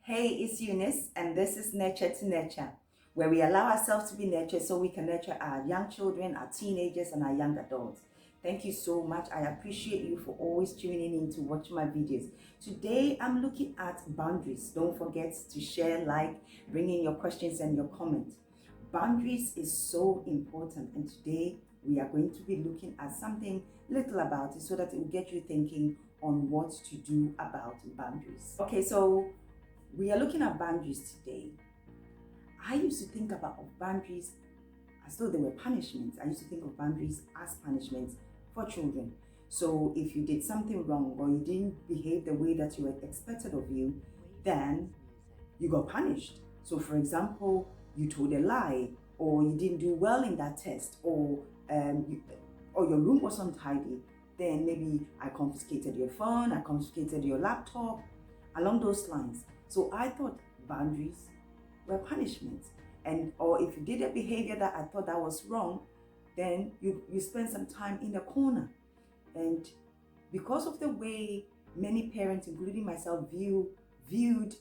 Hey, it's Eunice, and this is Nurture to Nurture, where we allow ourselves to be nurtured so we can nurture our young children, our teenagers, and our young adults. Thank you so much. I appreciate you for always tuning in to watch my videos. Today, I'm looking at boundaries. Don't forget to share, like, bring in your questions and your comments. Boundaries is so important, and today we are going to be looking at something little about it so that it will get you thinking on what to do about boundaries. Okay, so we are looking at boundaries today. I used to think about boundaries as though they were punishments. I used to think of boundaries as punishments for children. So if you did something wrong or you didn't behave the way that you were expected of you, then you got punished. So for example, you told a lie, or you didn't do well in that test, or your room was untidy, then maybe I confiscated your phone, I confiscated your laptop, along those lines. So I thought boundaries were punishments. Or if you did a behavior that I thought that was wrong, then you spend some time in a corner. And because of the way many parents, including myself, viewed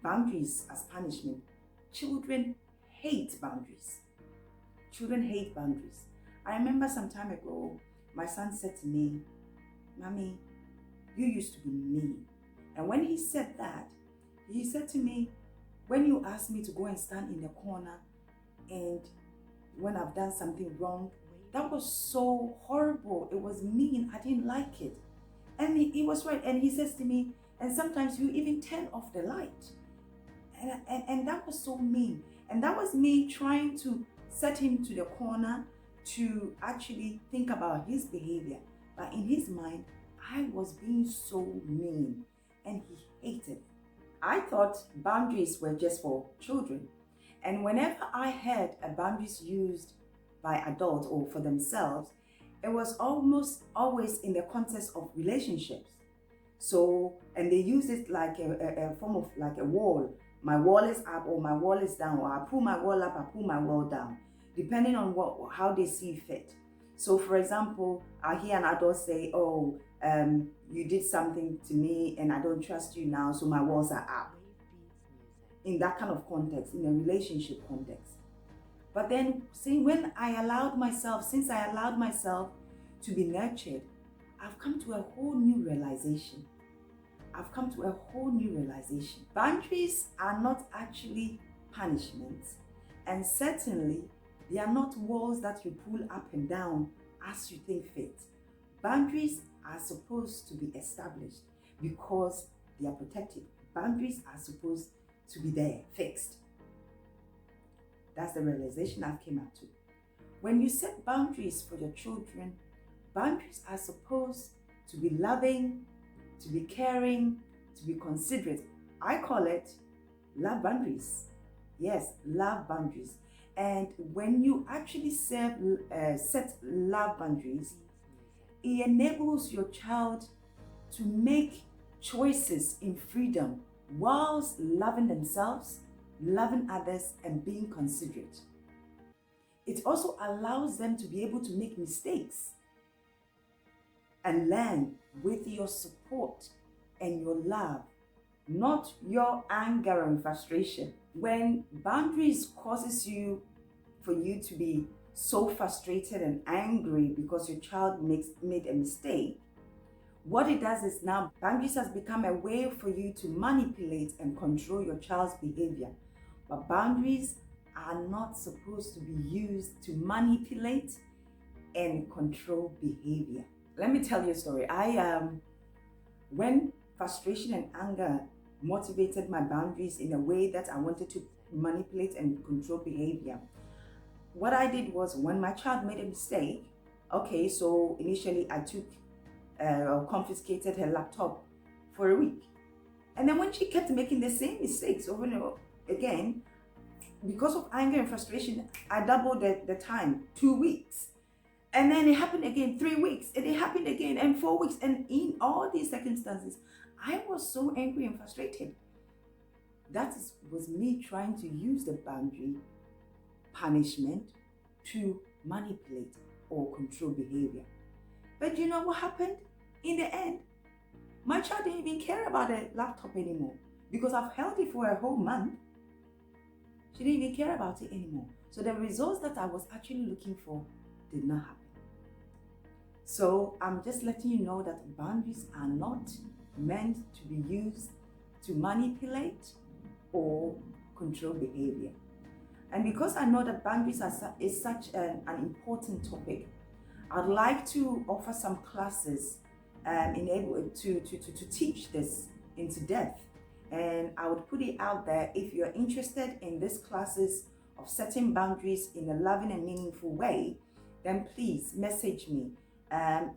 boundaries as punishment, children hate boundaries. Children hate boundaries. I remember some time ago, my son said to me, "Mommy, you used to be mean." And when he said that, he said to me, "When you asked me to go and stand in the corner and when I've done something wrong, that was so horrible. It was mean. I didn't like it." And he was right. And he says to me, "And sometimes you even turn off the light." And that was so mean. And that was me trying to set him to the corner to actually think about his behavior. But in his mind, I was being so mean. And he hated it. I thought boundaries were just for children. And whenever I heard a boundaries used by adults or for themselves, it was almost always in the context of relationships. So, and they use it like a form of like a wall. My wall is up or my wall is down, or I pull my wall up, I pull my wall down, depending on how they see fit. So for example, I hear an adult say, "Oh, you did something to me and I don't trust you now, so my walls are up." In that kind of context, in a relationship context. But then since I allowed myself to be nurtured, I've come to a whole new realization. Boundaries are not actually punishments, and certainly they are not walls that you pull up and down as you think fit. Boundaries are supposed to be established because they are protective. Boundaries are supposed to be there, fixed. That's the realization I've came up to. When you set boundaries for your children, boundaries are supposed to be loving, to be caring, to be considerate. I call it love boundaries. Yes, love boundaries. And when you actually set love boundaries, it enables your child to make choices in freedom whilst loving themselves, loving others, and being considerate. It also allows them to be able to make mistakes and learn with your support and your love, not your anger and frustration. When boundaries causes for you to be so frustrated and angry because your child made a mistake, what it does is now boundaries has become a way for you to manipulate and control your child's behavior. But boundaries are not supposed to be used to manipulate and control behavior. Let me tell you a story. When frustration and anger motivated my boundaries in a way that I wanted to manipulate and control behavior, what I did was, when my child made a mistake, okay, so initially I took confiscated her laptop for a week. And then when she kept making the same mistakes over and over again, because of anger and frustration, I doubled the time, 2 weeks. And then it happened again, 3 weeks, and it happened again, and 4 weeks. And in all these circumstances, I was so angry and frustrated. That was me trying to use the boundary punishment to manipulate or control behavior. But you know what happened? In the end, my child didn't even care about the laptop anymore. because I've held it for a whole month. She didn't even care about it anymore. So the results that I was actually looking for did not happen. So I'm just letting you know that boundaries are not meant to be used to manipulate or control behavior. And because I know that boundaries is such an important topic, I'd like to offer some classes to teach this into depth. And I would put it out there. If you're interested in these classes of setting boundaries in a loving and meaningful way, then please message me,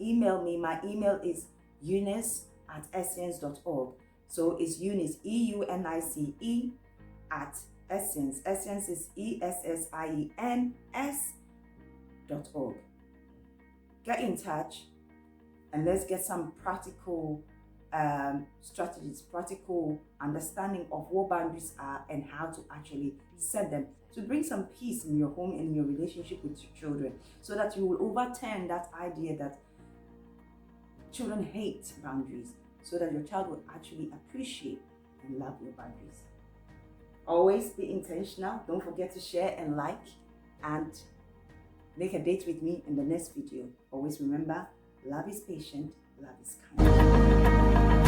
email me. My email is eunice@essence.org. So it's Eunice, EUNICE at Essence. Essence is ESSIENS.org. Get in touch and let's get some practical strategies, practical understanding of what boundaries are and how to actually set them to bring some peace in your home and in your relationship with your children, so that you will overturn that idea that children hate boundaries, so that your child will actually appreciate and love your boundaries. Always be intentional. Don't forget to share and like, and make a date with me in the next video. Always remember, love is patient, love is kind.